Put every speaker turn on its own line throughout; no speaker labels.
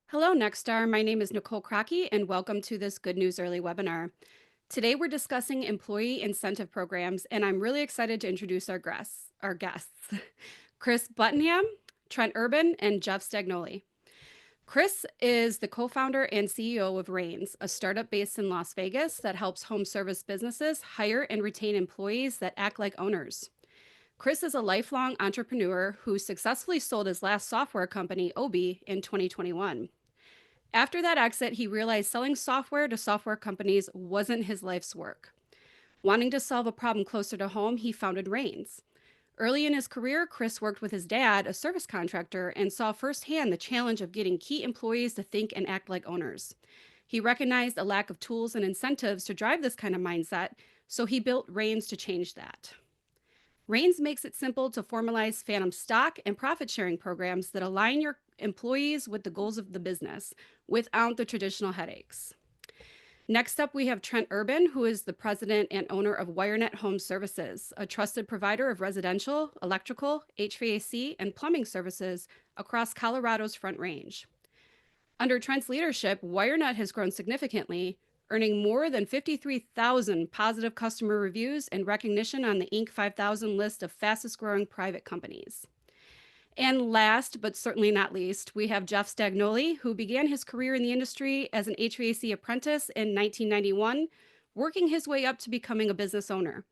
Hello, Nexstar. My name is Nicole Crocky, and welcome to this Good News Early webinar. Today, we're discussing employee incentive programs, and I'm really excited to introduce our guests, Chris Buttenham, Trent Urban, and Jeff Stagnoli. Chris is the co-founder and CEO of Reins, a startup based in Las Vegas that helps home service businesses hire and retain employees that act like owners. Chris is a lifelong entrepreneur who successfully sold his last software company, Obi, in 2021. After that exit, he realized selling software to software companies wasn't his life's work. Wanting to solve a problem closer to home, he founded Reins. Early in his career, Chris worked with his dad, a service contractor, and saw firsthand the challenge of getting key employees to think and act like owners. He recognized a lack of tools and incentives to drive this kind of mindset, so he built Reins to change that. Reins makes it simple to formalize phantom stock and profit sharing programs that align your employees with the goals of the business without the traditional headaches. Next up, we have Trent Urban, who is the president and owner of WireNut Home Services, a trusted provider of residential, electrical, HVAC, and plumbing services across Colorado's Front Range. Under Trent's leadership, WireNut has grown significantly, earning more than 53,000 positive customer reviews and recognition on the Inc. 5000 list of fastest growing private companies. And last, but certainly not least, we have Jeff Stagnoli, who began his career in the industry as an HVAC apprentice in 1991, working his way up to becoming a business owner.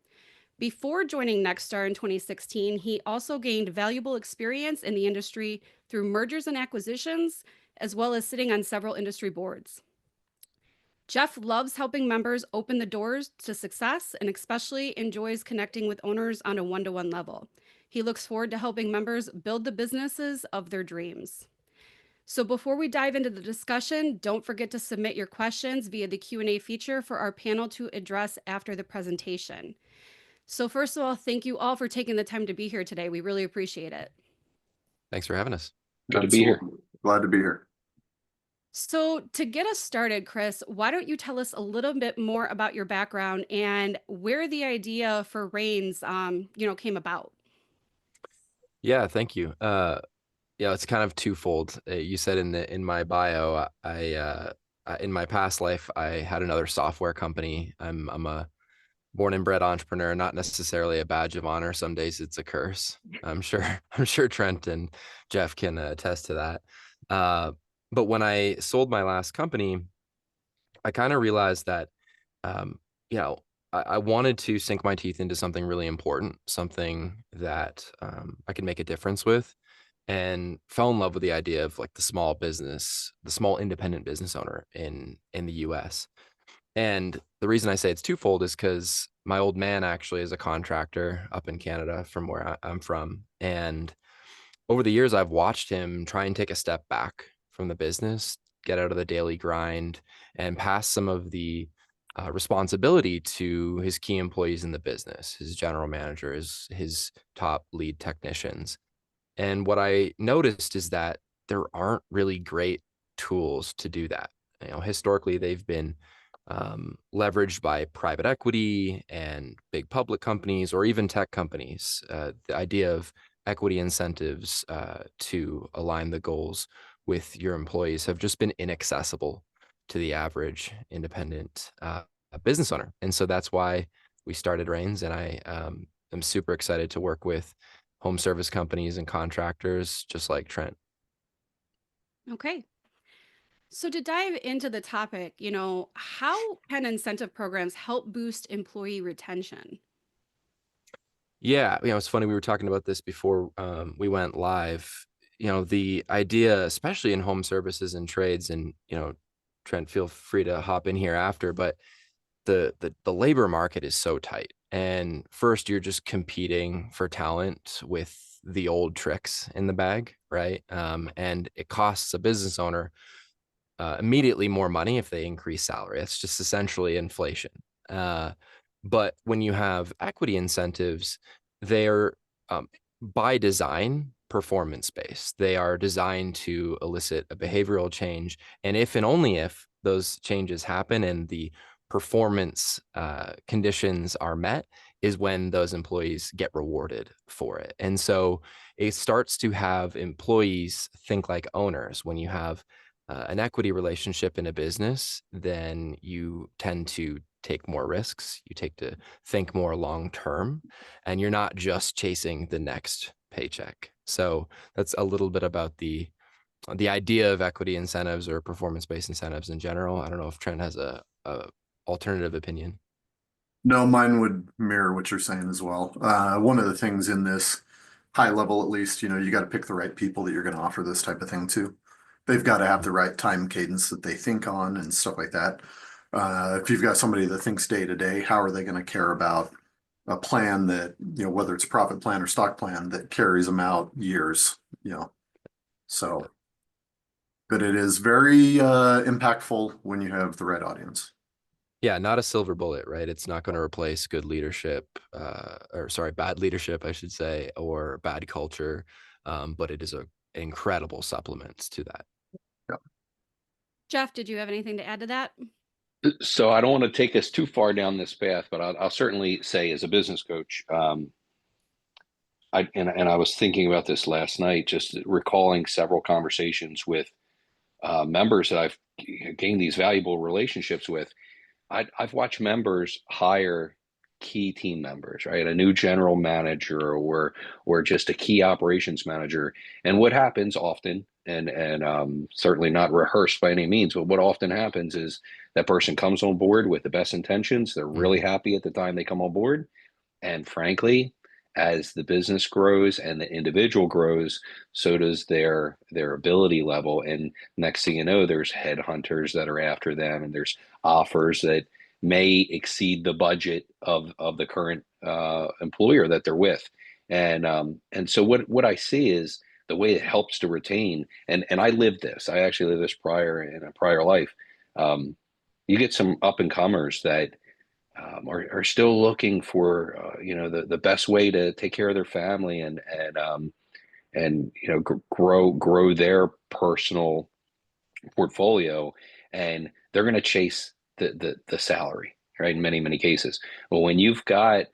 Before joining Nexstar in 2016, he also gained valuable experience in the industry through mergers and acquisitions, as well as sitting on several industry boards. Jeff loves helping members open the doors to success and especially enjoys connecting with owners on a one-to-one level. He looks forward to helping members build the businesses of their dreams. So before we dive into the discussion, don't forget to submit your questions via the Q&A feature for our panel to address after the presentation. So first of all, thank you all for taking the time to be here today. We really appreciate it.
Thanks for having us.
Good to be here.
Glad to be here.
So to get us started, Chris, why don't you tell us a little bit more about your background and where the idea for Reins, came about?
Yeah, thank you. Yeah, it's kind of twofold. You said in my bio, in my past life, I had another software company. I'm a born and bred entrepreneur, not necessarily a badge of honor. Some days it's a curse. I'm sure Trent and Jeff can attest to that. But when I sold my last company, I kind of realized that, you know, I wanted to sink my teeth into something really important, something that I could make a difference with, and fell in love with the idea of like the small independent business owner in the US. And the reason I say it's twofold is because my old man actually is a contractor up in Canada from where I'm from. And over the years, I've watched him try and take a step back from the business, get out of the daily grind, and pass some of the responsibility to his key employees in the business, his general manager, his top lead technicians. And what I noticed is that there aren't really great tools to do that. Historically, they've been leveraged by private equity and big public companies, or even tech companies. The idea of equity incentives to align the goals with your employees have just been inaccessible to the average independent business owner. And so that's why we started Reins. And I am super excited to work with home service companies and contractors just like Trent.
Okay. So to dive into the topic, how can incentive programs help boost employee retention?
Yeah, it's funny. We were talking about this before we went live. The idea, especially in home services and trades, and Trent, feel free to hop in here after, but the labor market is so tight. And first, you're just competing for talent with the old tricks in the bag, right? And it costs a business owner immediately more money if they increase salary. It's just essentially inflation. But when you have equity incentives, they're by design performance-based. They are designed to elicit a behavioral change. And if and only if those changes happen and the performance conditions are met, is when those employees get rewarded for it. And so it starts to have employees think like owners when you have an equity relationship in a business, then you tend to take more risks. You take to think more long term, and you're not just chasing the next paycheck. So that's a little bit about the idea of equity incentives or performance-based incentives in general. I don't know if Trent has a alternative opinion.
No, mine would mirror what you're saying as well. One of the things in this high level, at least, you got to pick the right people that you're going to offer this type of thing to. They've got to have the right time cadence that they think on and stuff like that. If you've got somebody that thinks day to day, how are they going to care about a plan that, whether it's a profit plan or stock plan that carries them out years, so, but it is very impactful when you have the right audience.
Yeah, not a silver bullet, right? It's not going to replace good leadership, or sorry, bad leadership, I should say, or bad culture. But it is an incredible supplement to that.
Yeah.
Jeff, did you have anything to add to that?
So I don't want to take us too far down this path, but I'll certainly say as a business coach, I was thinking about this last night, just recalling several conversations with members that I've gained these valuable relationships with. I've watched members hire key team members, right? A new general manager or just a key operations manager. And what happens often, and certainly not rehearsed by any means, but what often happens is that person comes on board with the best intentions. They're really
Mhm.
happy at the time they come on board. And frankly, as the business grows and the individual grows, so does their ability level. And next thing you know, there's headhunters that are after them, and there's offers that may exceed the budget of the current employer that they're with. And so what I see is the way it helps to retain, and I lived this. I actually lived this prior in a prior life. Um, you get some up and comers that are still looking for the best way to take care of their family and grow their personal portfolio, and they're going to chase the salary, right, in many cases. Well, when you've got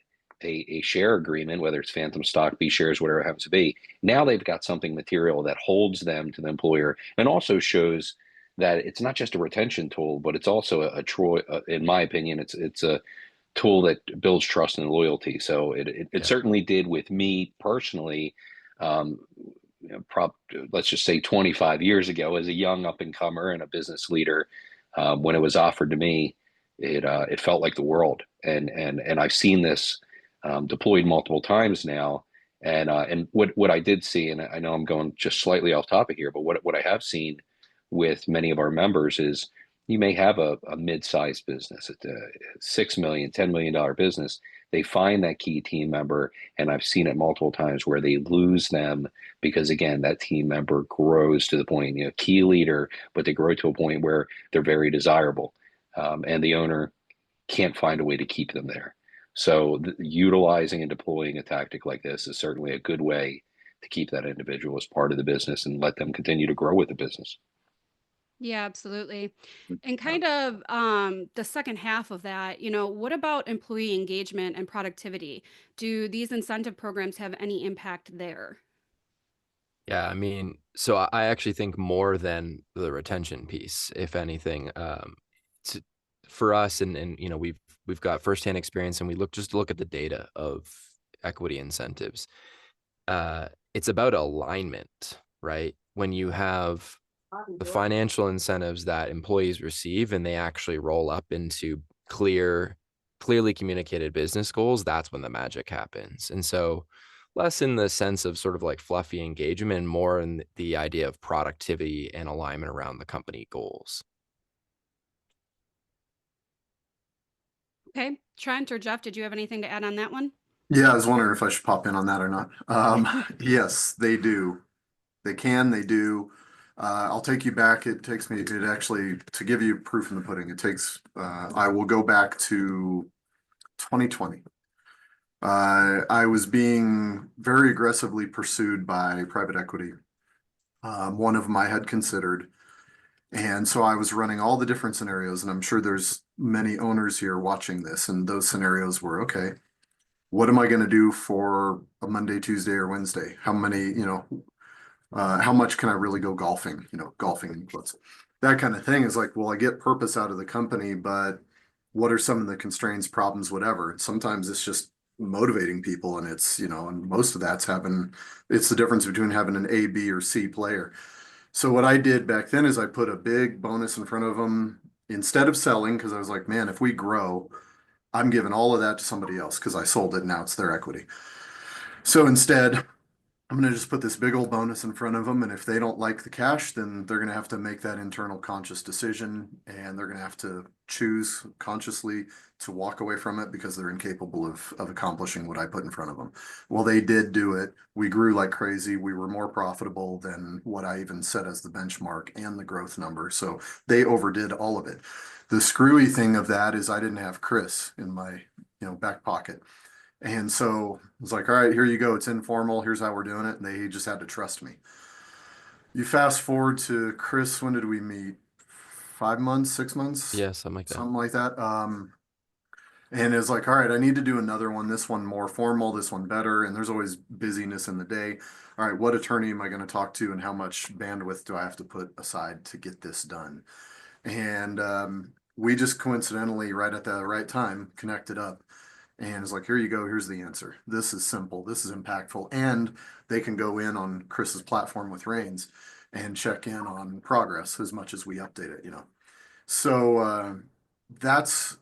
a share agreement, whether it's phantom stock, B shares, whatever it happens to be, now they've got something material that holds them to the employer and also shows that it's not just a retention tool, but it's also in my opinion, it's a tool that builds trust and loyalty. So it
Yeah.
certainly did with me personally. Um, let's just say 25 years ago, as a young up and comer and a business leader, when it was offered to me, it felt like the world. And I've seen this deployed multiple times now. And what I did see, and I know I'm going just slightly off topic here, but what I have seen with many of our members is you may have a mid-sized business, at the $6 million, $10 million business. They find that key team member, and I've seen it multiple times where they lose them because again, that team member grows to the point, key leader, but they grow to a point where they're very desirable, and the owner can't find a way to keep them there. So utilizing and deploying a tactic like this is certainly a good way to keep that individual as part of the business and let them continue to grow with the business.
Yeah, absolutely. And
Yeah.
kind of the second half of that, what about employee engagement and productivity? Do these incentive programs have any impact there?
Yeah, I mean, so I actually think more than the retention piece, if anything. To, for us, and we've got firsthand experience, and we look at the data of equity incentives. It's about alignment, right? When you have the financial incentives that employees receive and they actually roll up into clearly communicated business goals, that's when the magic happens. And so less in the sense of sort of like fluffy engagement, more in the idea of productivity and alignment around the company goals.
Okay. Trent or Jeff, did you have anything to add on that one?
Yeah, I was wondering if I should pop in on that or not. Yes, they do. They can, they do. I'll take you back. It takes me, it actually, to give you proof in the pudding, I will go back to 2020. I was being very aggressively pursued by private equity. One of them I had considered. And so I was running all the different scenarios, and I'm sure there's many owners here watching this, and those scenarios were, okay, what am I going to do for a Monday, Tuesday, or Wednesday? How many, how much can I really go golfing? Golfing in quotes. that kind of thing is like, well, I get purpose out of the company, but what are some of the constraints, problems, whatever? Sometimes it's just motivating people, and it's, and most of that's it's the difference between having an A, B, or C player. So what I did back then is I put a big bonus in front of them instead of selling, because I was like, man, if we grow, I'm giving all of that to somebody else because I sold it and now it's their equity. So instead, I'm going to just put this big old bonus in front of them. And if they don't like the cash, then they're going to have to make that internal conscious decision, and they're going to have to choose consciously to walk away from it because they're incapable of accomplishing what I put in front of them. Well, they did do it. We grew like crazy. We were more profitable than what I even set as the benchmark and the growth number. So they overdid all of it. The screwy thing of that is I didn't have Chris in my, back pocket. And so I was like, all right, here you go. It's informal. Here's how we're doing it. And they just had to trust me. You fast forward to Chris, when did we meet? 5 months, 6 months,
Yeah, something like that.
something like that. And it was like, all right, I need to do another one. This one more formal, this one better. And there's always busyness in the day. All right, what attorney am I going to talk to, and how much bandwidth do I have to put aside to get this done? And we just coincidentally, right at the right time, connected up. And it's like, here you go. Here's the answer. This is simple. This is impactful. And they can go in on Chris's platform with Reins and check in on progress as much as we update it. So that's,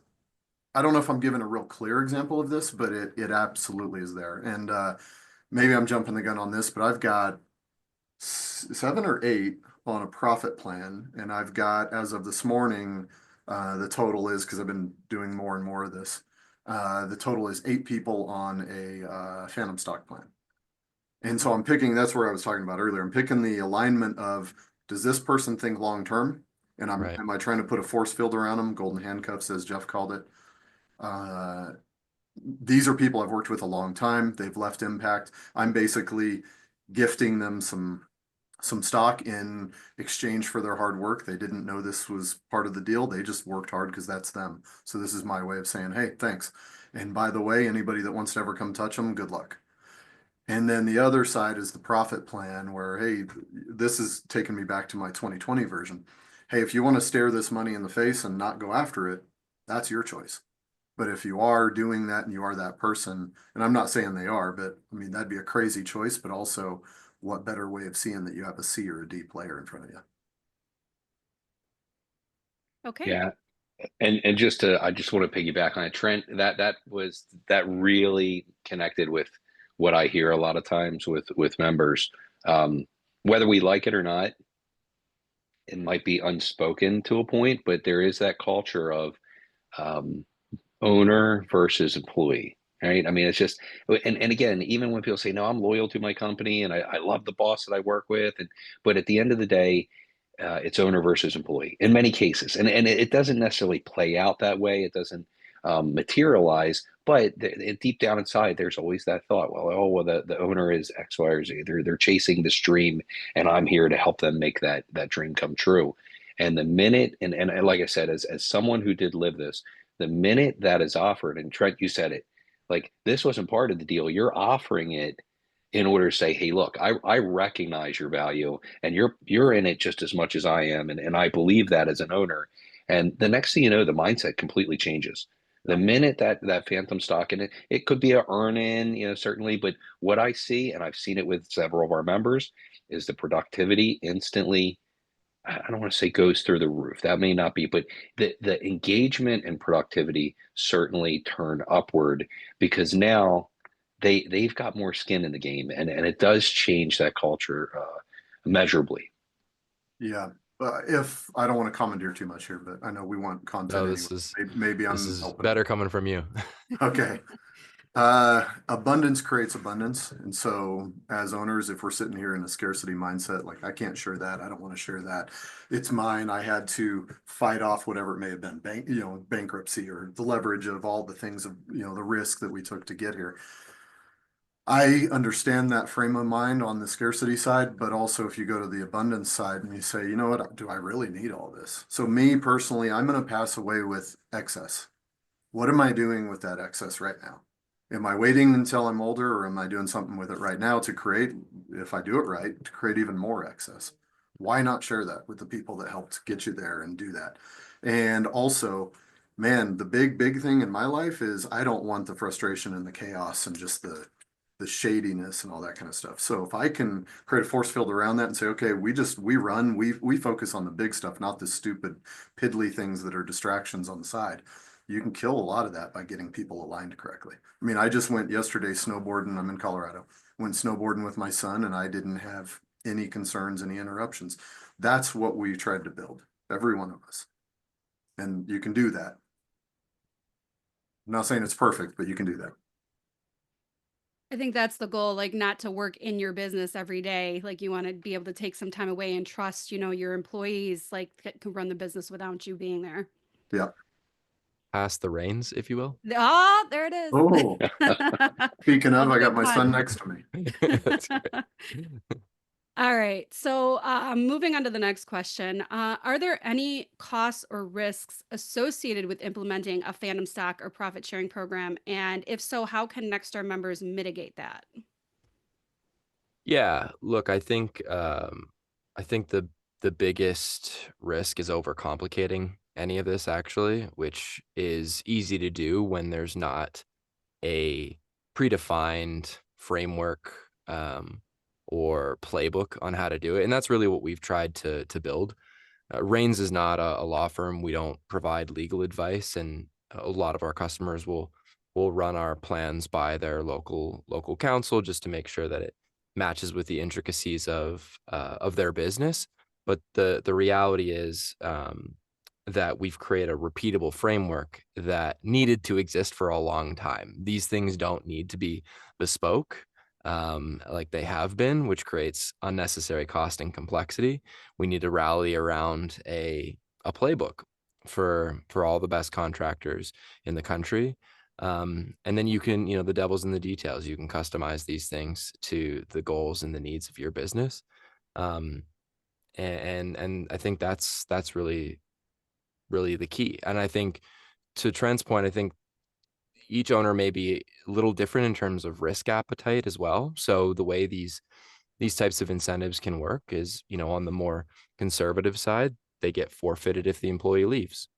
I don't know if I'm giving a real clear example of this, but it absolutely is there. And maybe I'm jumping the gun on this, but I've got 7 or 8 on a profit plan. And I've got, as of this morning, the total is, because I've been doing more and more of this, the total is 8 people on a phantom stock plan. And so I'm picking, that's where I was talking about earlier. I'm picking the alignment of, does this person think long term? And
Right.
am I trying to put a force field around them? Golden handcuffs, as Jeff called it. These are people I've worked with a long time. They've left impact. I'm basically gifting them some stock in exchange for their hard work. They didn't know this was part of the deal. They just worked hard because that's them. So this is my way of saying, hey, thanks. And by the way, anybody that wants to ever come touch them, good luck. And then the other side is the profit plan where, hey, this is taking me back to my 2020 version. Hey, if you want to stare this money in the face and not go after it, that's your choice. But if you are doing that and you are that person, and I'm not saying they are, but I mean, that'd be a crazy choice, but also what better way of seeing that you have a C or a D player in front of you?
Okay.
Yeah. And just to, I just want to piggyback on it, Trent, that really connected with what I hear a lot of times with members. Whether we like it or not, it might be unspoken to a point, but there is that culture of um, owner versus employee, right? I mean, it's just, and again, even when people say, no, I'm loyal to my company and I love the boss that I work with, but at the end of the day, it's owner versus employee in many cases, and it doesn't necessarily play out that way. It doesn't materialize, but deep down inside, there's always that thought. Well, well, the owner is X, Y, or Z. They're chasing this dream, and I'm here to help them make that dream come true. And the minute, and like I said, as someone who did live this, the minute that is offered, and Trent, you said it, like this wasn't part of the deal. You're offering it in order to say, hey, look, I recognize your value and you're in it just as much as I am. And I believe that as an owner. And the next thing you know, the mindset completely changes. The minute that phantom stock, and it could be a earn in, certainly, but what I see, and I've seen it with several of our members, is the productivity instantly, I don't want to say goes through the roof. That may not be, but the engagement and productivity certainly turn upward because now they've got more skin in the game, and it does change that culture measurably.
Yeah. If I don't want to commandeer too much here, but I know we want content
No,
anyway.
this is
Maybe
this
I'm
is
helping.
better coming from you.
Okay. Abundance creates abundance. And so as owners, if we're sitting here in a scarcity mindset, like I can't share that, I don't want to share that. It's mine. I had to fight off whatever it may have been, bankruptcy or the leverage of all the things of, the risk that we took to get here. I understand that frame of mind on the scarcity side, but also if you go to the abundance side and you say, you know what, do I really need all this? So me personally, I'm going to pass away with excess. What am I doing with that excess right now? Am I waiting until I'm older, or am I doing something with it right now to create, if I do it right, to create even more excess? Why not share that with the people that helped get you there and do that? And also, man, the big thing in my life is I don't want the frustration and the chaos and just the shadiness and all that kind of stuff. So if I can create a force field around that and say, okay, we focus on the big stuff, not the stupid piddly things that are distractions on the side. You can kill a lot of that by getting people aligned correctly. I mean, I just went yesterday snowboarding. I'm in Colorado. Went snowboarding with my son, and I didn't have any concerns, any interruptions. That's what we tried to build, every one of us. And you can do that. I'm not saying it's perfect, but you can do that.
I think that's the goal, like not to work in your business every day. Like you want to be able to take some time away and trust, your employees like can run the business without you being there.
Yeah.
Pass the reins, if you will.
Oh, there it is.
Oh, speaking of,
A
I got
good
my son
pun.
next to me.
That's great.
All right. So moving on to the next question. Are there any costs or risks associated with implementing a phantom stock or profit sharing program? And if so, how can Nexstar members mitigate that?
Yeah, look, I think the biggest risk is overcomplicating any of this actually, which is easy to do when there's not a predefined framework or playbook on how to do it. And that's really what we've tried to build. Reins is not a law firm. We don't provide legal advice, and a lot of our customers will run our plans by their local counsel just to make sure that it matches with the intricacies of their business. But the reality is that we've created a repeatable framework that needed to exist for a long time. These things don't need to be bespoke like they have been, which creates unnecessary cost and complexity. We need to rally around a playbook for all the best contractors in the country. And then you can, the devil's in the details. You can customize these things to the goals and the needs of your business. Um, and I think that's really the key. And I think to Trent's point, I think each owner may be a little different in terms of risk appetite as well. So the way these types of incentives can work is, on the more conservative side, they get forfeited if the employee leaves.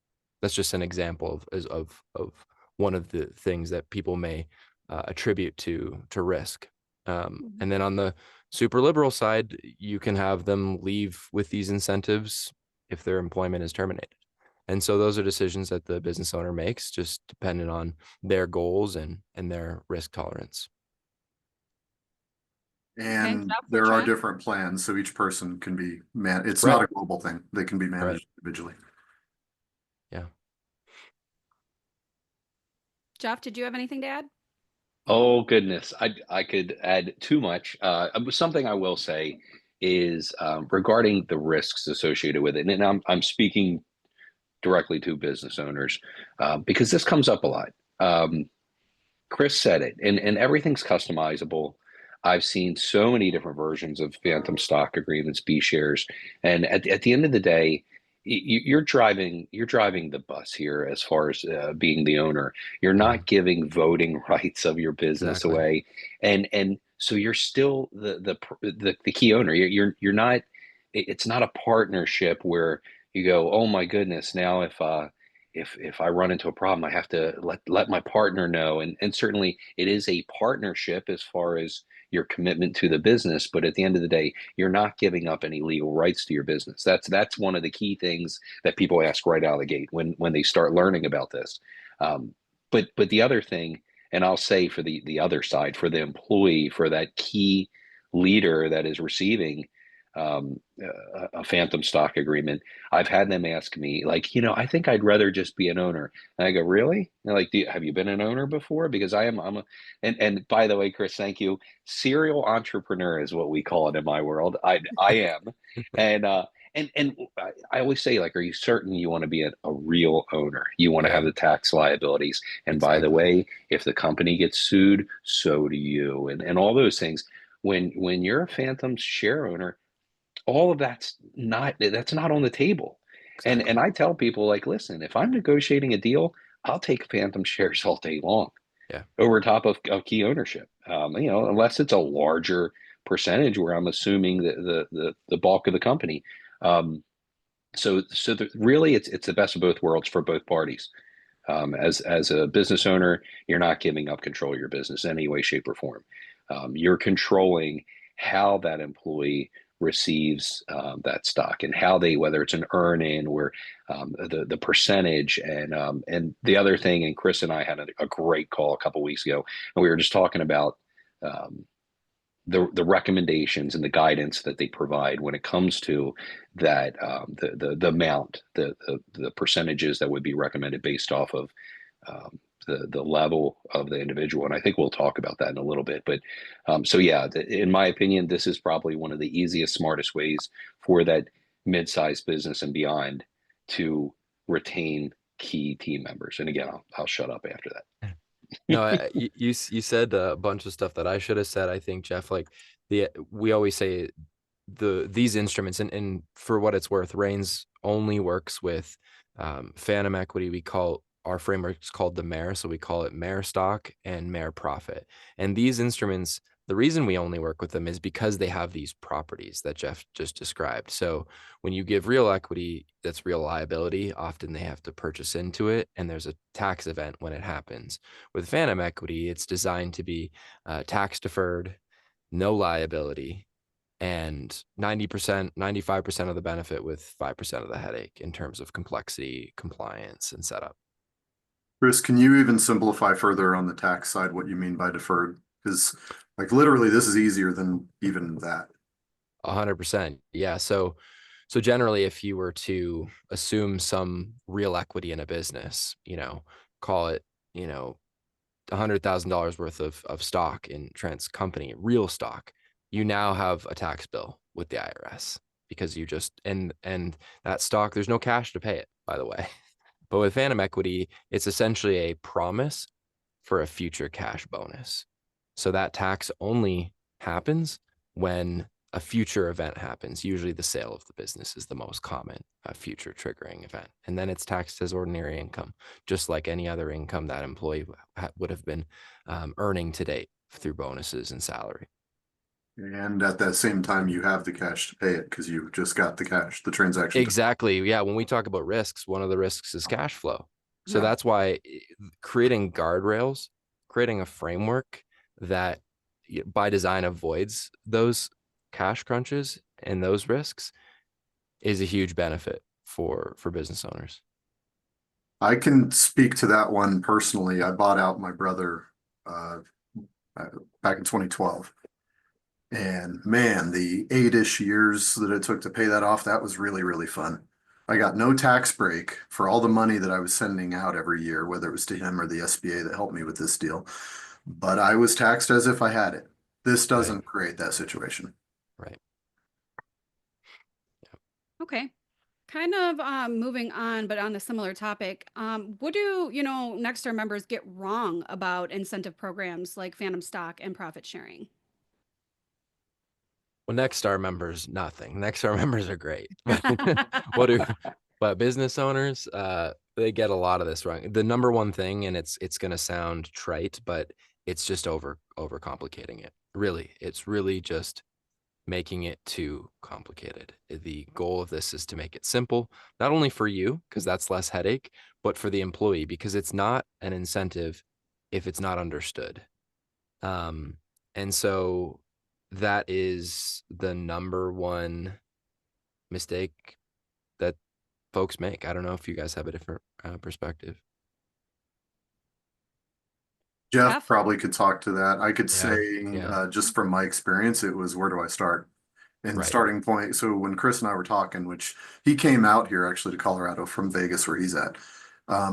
That's just an example of one of the things that people may attribute to risk. And then on the super liberal side, you can have them leave with these incentives if their employment is terminated. And so those are decisions that the business owner makes, just depending on their goals and their risk tolerance.
Okay,
And
Jeff or
there are
Trent?
different plans, so each person can be it's
Right.
not a global thing. They can be
Right.
managed individually.
Yeah.
Jeff, did you have anything to add?
Oh goodness, I could add too much. Something I will say is regarding the risks associated with it, and I'm speaking directly to business owners because this comes up a lot. Chris said it, and everything's customizable. I've seen so many different versions of phantom stock agreements, B shares, and at the end of the day, you're driving the bus here as far as being the owner. You're
Mhm.
not giving voting rights of your business
Exactly.
away, and so you're still the key owner. You're not. It's not a partnership where you go, oh my goodness, now if I run into a problem, I have to let my partner know. And certainly it is a partnership as far as your commitment to the business, but at the end of the day, you're not giving up any legal rights to your business. That's one of the key things that people ask right out of the gate when they start learning about this. Um, but the other thing, and I'll say for the other side, for the employee, for that key leader that is receiving a phantom stock agreement, I've had them ask me, like, I think I'd rather just be an owner. And I go, really? And they're like, have you been an owner before? Because and by the way, Chris, thank you. Serial entrepreneur is what we call it in my world. I am. And, I always say, like, are you certain you want to be a real owner? You want to have
Yeah,
the tax liabilities. And by the
exactly.
way, if the company gets sued, so do you, and all those things. When you're a phantom share owner, all of that's not on the table. And
Exactly.
I tell people, like, listen, if I'm negotiating a deal, I'll take phantom shares all day long
Yeah.
over top of key ownership. Unless it's a larger percentage where I'm assuming the bulk of the company. Really, it's the best of both worlds for both parties. As a business owner, you're not giving up control of your business in any way, shape, or form. You're controlling how that employee receives that stock and how they, whether it's an earn in or the percentage. And the other thing, and Chris and I had a great call a couple weeks ago, and we were just talking about um, the recommendations and the guidance that they provide when it comes to that the amount, the percentages that would be recommended based off of the level of the individual. And I think we'll talk about that in a little bit. But so yeah, in my opinion, this is probably one of the easiest, smartest ways for that mid-sized business and beyond to retain key team members. And again, I'll shut up after that.
No, you said a bunch of stuff that I should have said. I think, Jeff, like we always say these instruments, and for what it's worth, Reins only works with phantom equity. We call our framework is called the MARE, so we call it MARE stock and MARE profit. And these instruments, the reason we only work with them is because they have these properties that Jeff just described. So when you give real equity, that's real liability. Often they have to purchase into it, and there's a tax event when it happens. With phantom equity, it's designed to be tax deferred, no liability, and 90%, 95% of the benefit with 5% of the headache in terms of complexity, compliance, and setup.
Chris, can you even simplify further on the tax side what you mean by deferred? Because like literally this is easier than even that.
100%. Yeah. So generally, if you were to assume some real equity in a business, call it, $100,000 worth of stock in Trent's company, real stock, you now have a tax bill with the IRS because you just, and that stock, there's no cash to pay it, by the way. But with phantom equity, it's essentially a promise for a future cash bonus. So that tax only happens when a future event happens. Usually the sale of the business is the most common future triggering event. And then it's taxed as ordinary income, just like any other income that employee would have been earning to date through bonuses and salary.
And at that same time, you have the cash to pay it because you just got the cash, the transaction.
Exactly. Yeah. When we talk about risks, one of the risks is cash flow. So
Yeah.
that's why creating guardrails, creating a framework that by design avoids those cash crunches and those risks is a huge benefit for business owners.
I can speak to that one personally. I bought out my brother back in 2012. And man, the 8-ish years that it took to pay that off, that was really, really fun. I got no tax break for all the money that I was sending out every year, whether it was to him or the SBA that helped me with this deal. But I was taxed as if I had it. This doesn't create that situation.
Right.
Okay. Kind of moving on, but on a similar topic, what do, Nexstar members get wrong about incentive programs like phantom stock and profit sharing?
Well, Nexstar members, nothing. Nexstar members are great. But business owners, they get a lot of this wrong. The number one thing, and it's going to sound trite, but it's just overcomplicating it. Really, it's really just making it too complicated. The goal of this is to make it simple, not only for you, because that's less headache, but for the employee, because it's not an incentive if it's not understood. And so that is the number one mistake that folks make. I don't know if you guys have a different perspective.
Jeff probably could talk to that. I could say,
Yeah.
just from my experience, it was where do I start? And
Right.
starting point. So when Chris and I were talking, which he came out here actually to Colorado from Vegas, where he's at,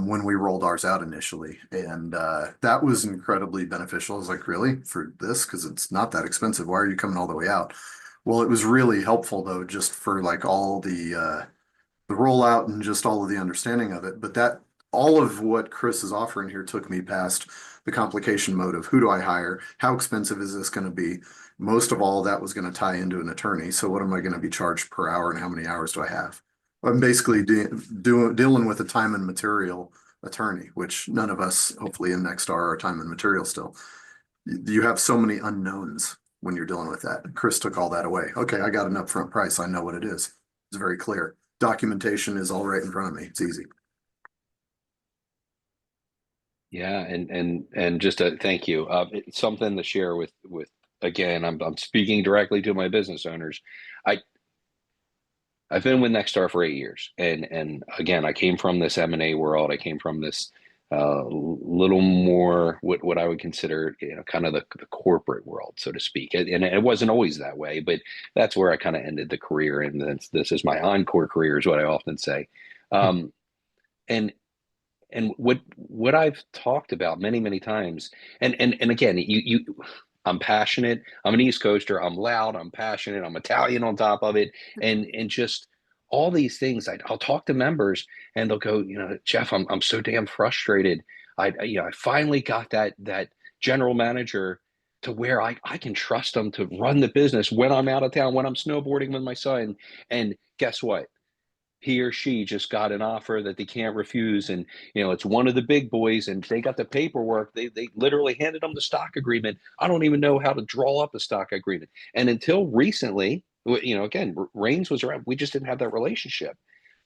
when we rolled ours out initially. And that was incredibly beneficial. I was like, really? For this? Because it's not that expensive. Why are you coming all the way out? Well, it was really helpful though, just for like all the rollout and just all of the understanding of it. But that all of what Chris is offering here took me past the complication mode of who do I hire? How expensive is this going to be? Most of all, that was going to tie into an attorney. So what am I going to be charged per hour and how many hours do I have? I'm basically dealing with a time and material attorney, which none of us, hopefully in Nexstar, are time and material still. You have so many unknowns when you're dealing with that. Chris took all that away. Okay, I got an upfront price. I know what it is. It's very clear. Documentation is all right in front of me. It's easy.
Yeah, and just a thank you. It's something to share with again. I'm speaking directly to my business owners. I I've been with Nexstar for 8 years, and again, I came from this M&A world. I came from this little more what I would consider, kind of the corporate world, so to speak. And it wasn't always that way, but that's where I kind of ended the career, and this is my encore career, is what I often say. Um, and and what I've talked about many times, and again, I'm passionate. I'm an East Coaster. I'm loud. I'm passionate. I'm Italian on top of it, and just all these things. I'll talk to members, and they'll go, Jeff, I'm so damn frustrated. I finally got that general manager to where I can trust them to run the business when I'm out of town, when I'm snowboarding with my son. And guess what? He or she just got an offer that they can't refuse, and it's one of the big boys, and they got the paperwork. They literally handed them the stock agreement. I don't even know how to draw up a stock agreement. And until recently, again, Reins was around, we just didn't have that relationship.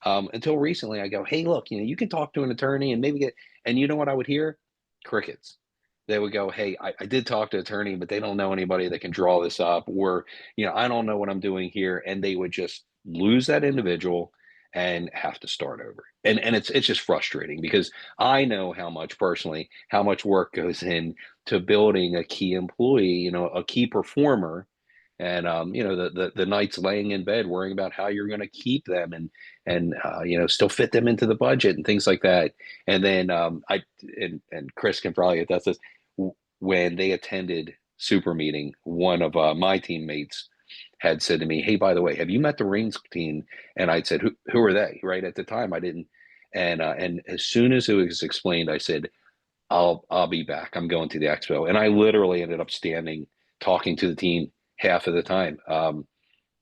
Until recently, I go, hey, look, you can talk to an attorney and maybe get, and you know what I would hear? Crickets. They would go, hey, I did talk to an attorney, but they don't know anybody that can draw this up, or I don't know what I'm doing here. And they would just lose that individual and have to start over. And it's just frustrating, because I know how much, personally, how much work goes in to building a key employee, a key performer. And the nights laying in bed worrying about how you're going to keep them, and still fit them into the budget and things like that. And then and Chris can probably attest this. When they attended super meeting, one of my teammates had said to me, hey, by the way, have you met the Reins team? And I'd said, who are they? Right at the time, I didn't. And as soon as it was explained, I said, I'll be back. I'm going to the expo. And I literally ended up standing, talking to the team half of the time.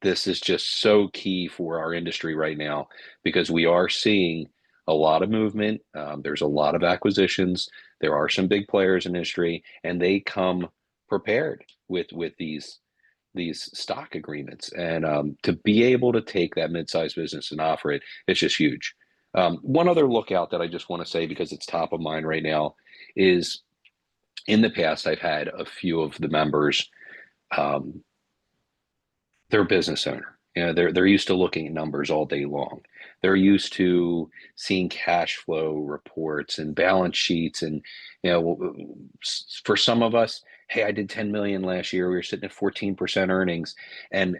This is just so key for our industry right now, because we are seeing a lot of movement. There's a lot of acquisitions. There are some big players in industry, and they come prepared with these stock agreements. And to be able to take that mid-sized business and offer it, it's just huge. One other lookout that I just want to say, because it's top of mind right now, is in the past, I've had a few of the members, um, they're a business owner. They're used to looking at numbers all day long. They're used to seeing cash flow reports and balance sheets. And for some of us, hey, I did 10 million last year. We were sitting at 14% earnings, and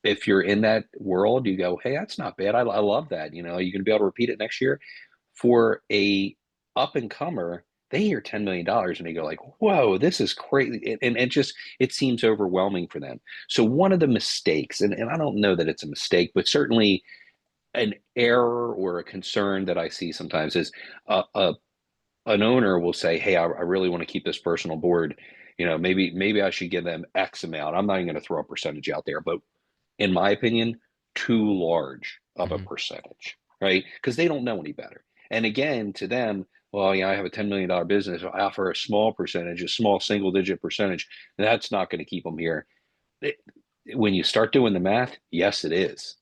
if you're in that world, you go, hey, that's not bad. I love that. You're going to be able to repeat it next year. For a up and comer, they hear $10 million and they go like, whoa, this is crazy. And it seems overwhelming for them. So one of the mistakes, and I don't know that it's a mistake, but certainly an error or a concern that I see sometimes is an owner will say, hey, I really want to keep this person on board. Maybe I should give them X amount. I'm not even going to throw a percentage out there, but in my opinion, too large of a
Mhm.
percentage, right? Because they don't know any better. And again, to them, well, I have a $10 million business. I offer a small percentage, a small single digit percentage. That's not going to keep them here. It- when you start doing the math, yes, it is.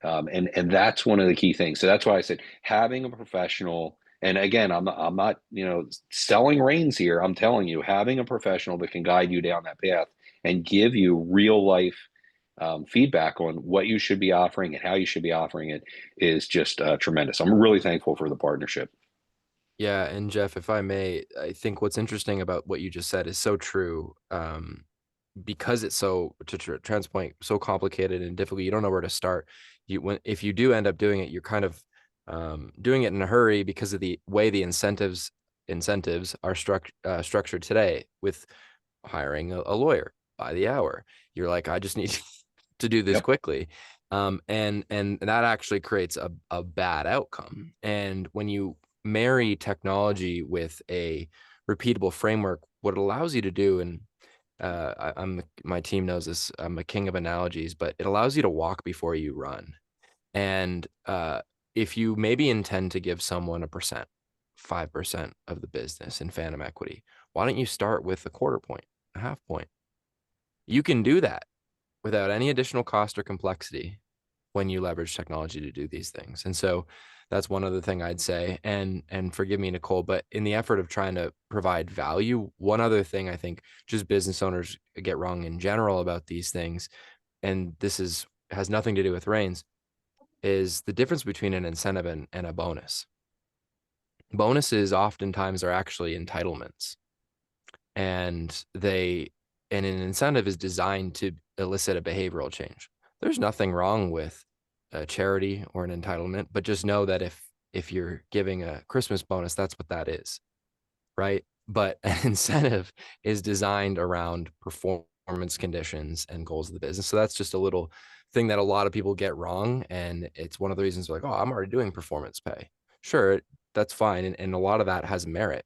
And that's one of the key things. So that's why I said having a professional. And again, I'm not selling Reins here. I'm telling you, having a professional that can guide you down that path and give you real life feedback on what you should be offering and how you should be offering it is just tremendous. I'm really thankful for the partnership.
Yeah, and Jeff, if I may, I think what's interesting about what you just said is so true. Because it's so, to Trent's point, so complicated and difficult, you don't know where to start. If you do end up doing it, you're kind of doing it in a hurry because of the way the incentives are structured today, with hiring a lawyer by the hour. You're like, I just need to do this
Yep.
quickly. And that actually creates a bad outcome. And when you marry technology with a repeatable framework, what it allows you to do, and my team knows this, I'm a king of analogies, but it allows you to walk before you run. And if you maybe intend to give someone 5% of the business in phantom equity, why don't you start with a quarter point, a half point? You can do that without any additional cost or complexity when you leverage technology to do these things. And so that's one other thing I'd say. And forgive me, Nicole, but in the effort of trying to provide value, one other thing I think just business owners get wrong in general about these things, and has nothing to do with Reins, is the difference between an incentive and a bonus. Bonuses oftentimes are actually entitlements, and an incentive is designed to elicit a behavioral change. There's nothing wrong with a charity or an entitlement, but just know that if you're giving a Christmas bonus, that's what that is, right? But an incentive is designed around performance conditions and goals of the business. So that's just a little thing that a lot of people get wrong. And it's one of the reasons they're like, oh, I'm already doing performance pay. Sure, that's fine. And a lot of that has merit.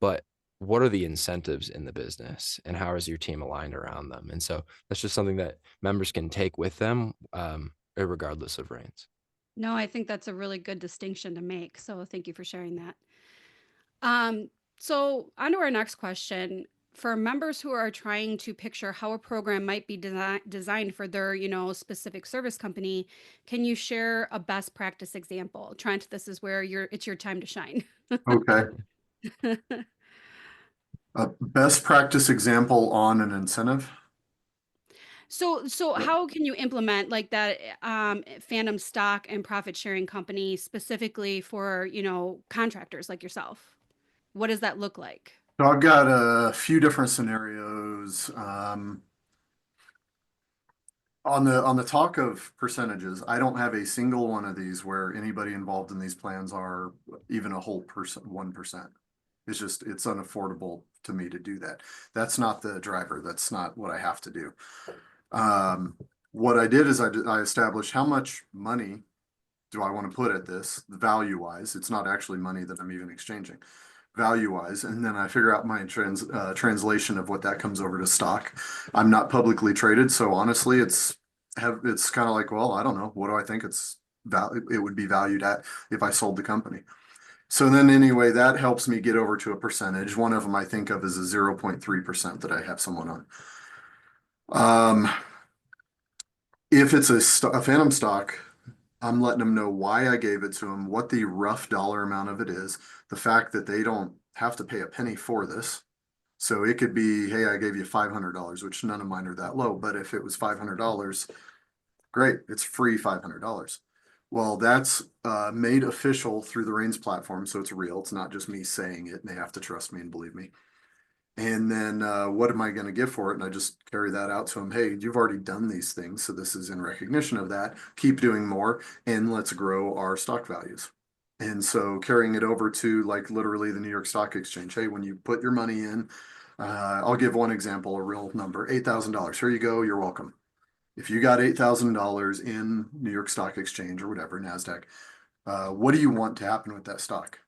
But what are the incentives in the business and how is your team aligned around them? And so that's just something that members can take with them, regardless of Reins.
No, I think that's a really good distinction to make. So thank you for sharing that. Um, so on to our next question. For members who are trying to picture how a program might be designed for their, specific service company, can you share a best practice example? Trent, this is where it's your time to shine.
Okay. A best practice example on an incentive.
So how can you implement like that phantom stock and profit sharing company specifically for, contractors like yourself? What does that look like?
So I've got a few different scenarios. On the talk of percentages, I don't have a single one of these where anybody involved in these plans are even a whole percent, 1%. It's unaffordable to me to do that. That's not the driver. That's not what I have to do. What I did is I established how much money do I want to put at this value wise. It's not actually money that I'm even exchanging value wise. And then I figure out my translation of what that comes over to stock. I'm not publicly traded. So honestly, it's kind of like, well, I don't know. What do I think it would be valued at if I sold the company? So then anyway, that helps me get over to a percentage. One of them I think of is a 0.3% that I have someone on. If it's a phantom stock, I'm letting them know why I gave it to them, what the rough dollar amount of it is, the fact that they don't have to pay a penny for this. So it could be, hey, I gave you $500, which none of mine are that low, but if it was $500, great, it's free $500. Well, that's made official through the Reins platform, so it's real. It's not just me saying it, and they have to trust me and believe me. And then what am I going to give for it? And I just carry that out to them. Hey, you've already done these things. So this is in recognition of that. Keep doing more and let's grow our stock values. And so carrying it over to like literally the New York Stock Exchange. Hey, when you put your money in, I'll give one example, a real number, $8,000. Here you go. You're welcome. If you got $8,000 in New York Stock Exchange or whatever, NASDAQ, what do you want to happen with that stock?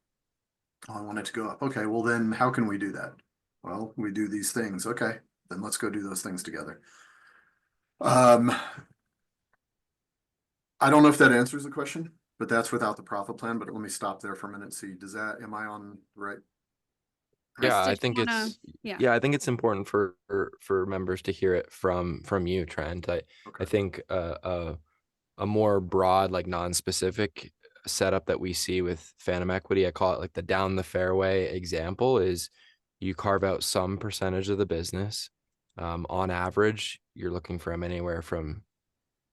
Oh, I want it to go up. Okay, well then how can we do that? Well, we do these things. Okay, then let's go do those things together. I don't know if that answers the question, but that's without the profit plan. But let me stop there for a minute and see, am I on right?
Chris,
Yeah,
did you want to? Yeah.
I think it's important for members to hear it from you, Trent. I
Okay.
think a more broad, like non-specific setup that we see with phantom equity, I call it like the down the fairway example, is you carve out some percentage of the business. On average, you're looking for anywhere from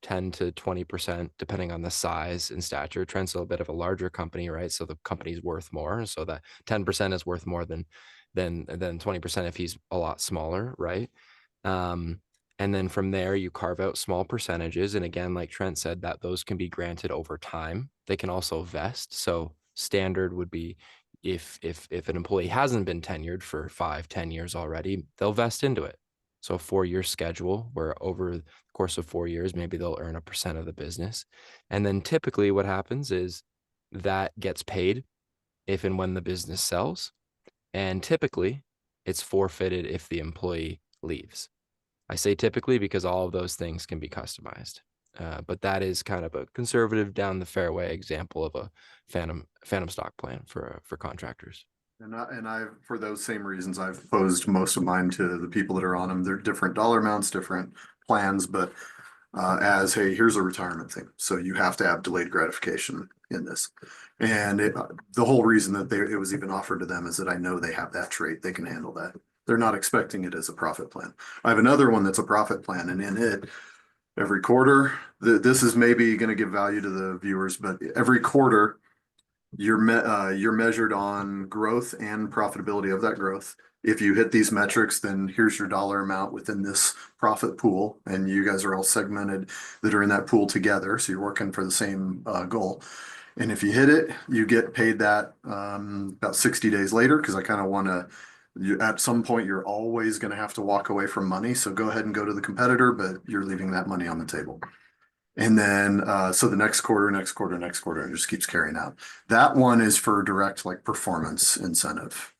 10 to 20%, depending on the size and stature. Trent's a bit of a larger company, right? So the company's worth more. So that 10% is worth more than 20% if he's a lot smaller, right? And then from there, you carve out small percentages. And again, like Trent said, that those can be granted over time. They can also vest. So standard would be if an employee hasn't been tenured for 5-10 years already, they'll vest into it. So a 4-year schedule where over the course of 4 years, maybe they'll earn 1% of the business. And then typically what happens is that gets paid if and when the business sells. And typically it's forfeited if the employee leaves. I say typically because all of those things can be customized. But that is kind of a conservative down the fairway example of a phantom stock plan for contractors.
For those same reasons, I've posed most of mine to the people that are on them. They're different dollar amounts, different plans, but as, hey, here's a retirement thing. So you have to have delayed gratification in this. And the whole reason that it was even offered to them is that I know they have that trait. They can handle that. They're not expecting it as a profit plan. I have another one that's a profit plan, and in it, every quarter, this is maybe going to give value to the viewers, but every quarter, you're measured on growth and profitability of that growth. If you hit these metrics, then here's your dollar amount within this profit pool, and you guys are all segmented that are in that pool together. So you're working for the same goal. And if you hit it, you get paid that about 60 days later, because I kind of want to. At some point, you're always going to have to walk away from money. So go ahead and go to the competitor, but you're leaving that money on the table. And then, so the next quarter, and it just keeps carrying out. That one is for direct like performance incentive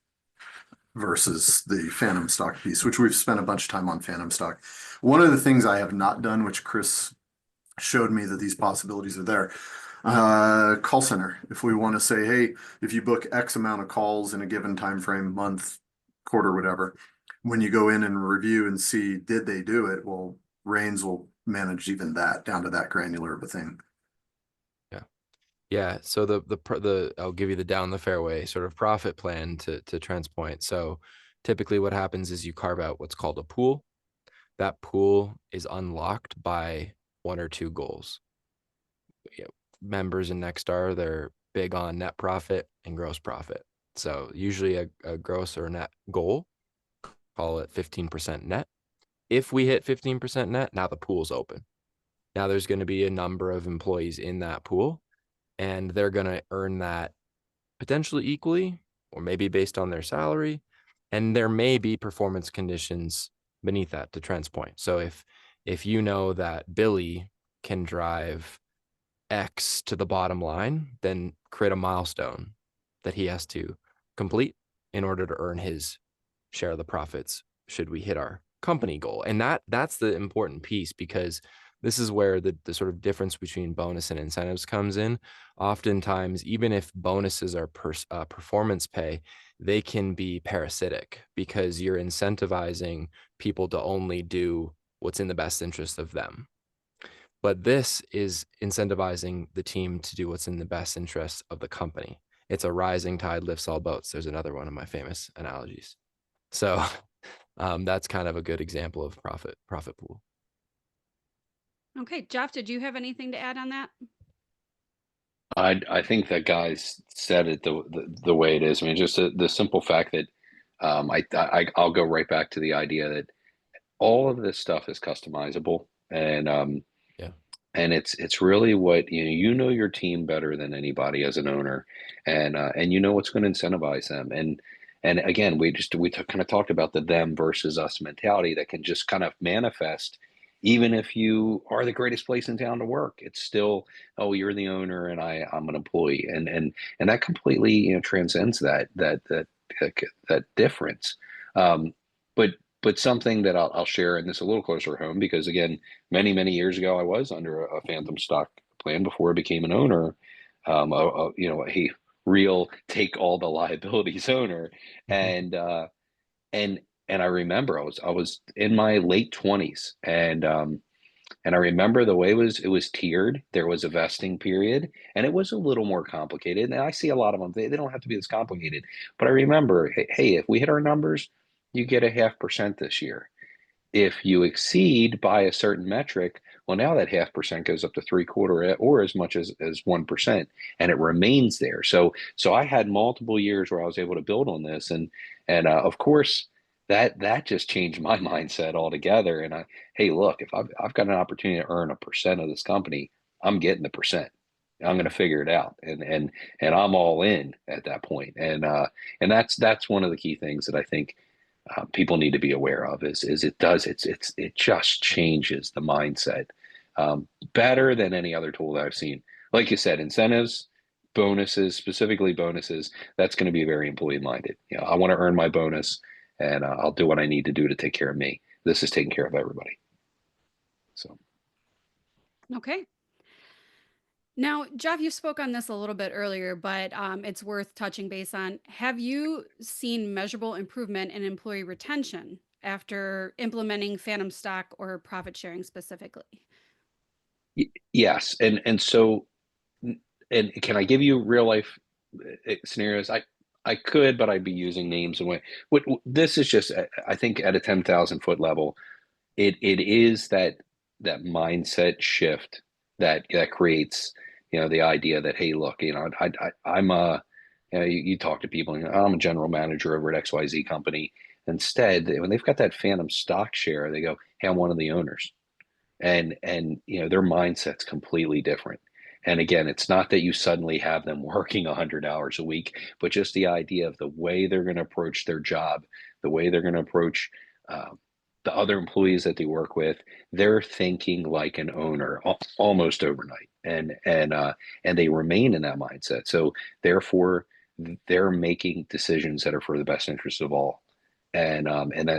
versus the phantom stock piece, which we've spent a bunch of time on phantom stock. One of the things I have not done, which Chris showed me that these possibilities are there. Call center. If we want to say, hey, if you book X amount of calls in a given time frame, month, quarter, whatever, when you go in and review and see, did they do it? Well, Reins will manage even that down to that granular of a thing.
Yeah. So the I'll give you the down the fairway sort of profit plan to Trent's point. So typically what happens is you carve out what's called a pool. That pool is unlocked by one or two goals. Members in Nexstar, they're big on net profit and gross profit. So usually a gross or net goal, call it 15% net. If we hit 15% net, now the pool's open. Now there's going to be a number of employees in that pool, and they're going to earn that potentially equally, or maybe based on their salary. And there may be performance conditions beneath that, to Trent's point. So if you know that Billy can drive X to the bottom line, then create a milestone that he has to complete in order to earn his share of the profits should we hit our company goal. And that's the important piece, because this is where the sort of difference between bonus and incentives comes in. Oftentimes, even if bonuses are performance pay, they can be parasitic because you're incentivizing people to only do what's in the best interest of them. But this is incentivizing the team to do what's in the best interest of the company. It's a rising tide lifts all boats. There's another one of my famous analogies. So that's kind of a good example of profit pool.
Okay, Jeff, did you have anything to add on that?
I think that guys said it the way it is. I mean, just the simple fact that I'll go right back to the idea that all of this stuff is customizable, and
Yeah.
and it's really what you know your team better than anybody as an owner, and you know what's going to incentivize them. And again, we kind of talked about the them versus us mentality that can just kind of manifest. Even if you are the greatest place in town to work, it's still, oh, you're the owner and I'm an employee, and that completely transcends that difference. Um, but something that I'll share, and this a little closer home, because again, many years ago, I was under a phantom stock plan before I became an owner. A real take all the liabilities owner, and and I remember I was in my late 20s, and I remember the way it was tiered. There was a vesting period, and it was a little more complicated. And I see a lot of them; they don't have to be this complicated. But I remember, hey, if we hit our numbers, you get a 0.5% this year. If you exceed by a certain metric, well, now that 0.5% goes up to 3/4 or as much as 1%, and it remains there. So I had multiple years where I was able to build on this, and of course that just changed my mindset altogether. And hey, look, if I've got an opportunity to earn 1% of this company, I'm getting the percent. I'm going to figure it out, and I'm all in at that point. And that's one of the key things that I think people need to be aware of is it just changes the mindset better than any other tool that I've seen. Like you said, incentives, bonuses, specifically bonuses, that's going to be very employee minded. I want to earn my bonus, and I'll do what I need to do to take care of me. This is taking care of everybody. So
Okay. Now, Jeff, you spoke on this a little bit earlier, but it's worth touching base on. Have you seen measurable improvement in employee retention after implementing phantom stock or profit sharing specifically?
Yes, and so and can I give you real life scenarios? I could, but I'd be using names and this is just I think at a 10,000 foot level, it is that mindset shift that creates the idea that, hey, look, I'm a you talk to people and I'm a general manager over at XYZ company. Instead, when they've got that phantom stock share, they go, hey, I'm one of the owners, and their mindset's completely different. And again, it's not that you suddenly have them working 100 hours a week, but just the idea of the way they're going to approach their job, the way they're going to approach um, the other employees that they work with. They're thinking like an owner almost overnight, and they remain in that mindset. So therefore they're making decisions that are for the best interest of all. And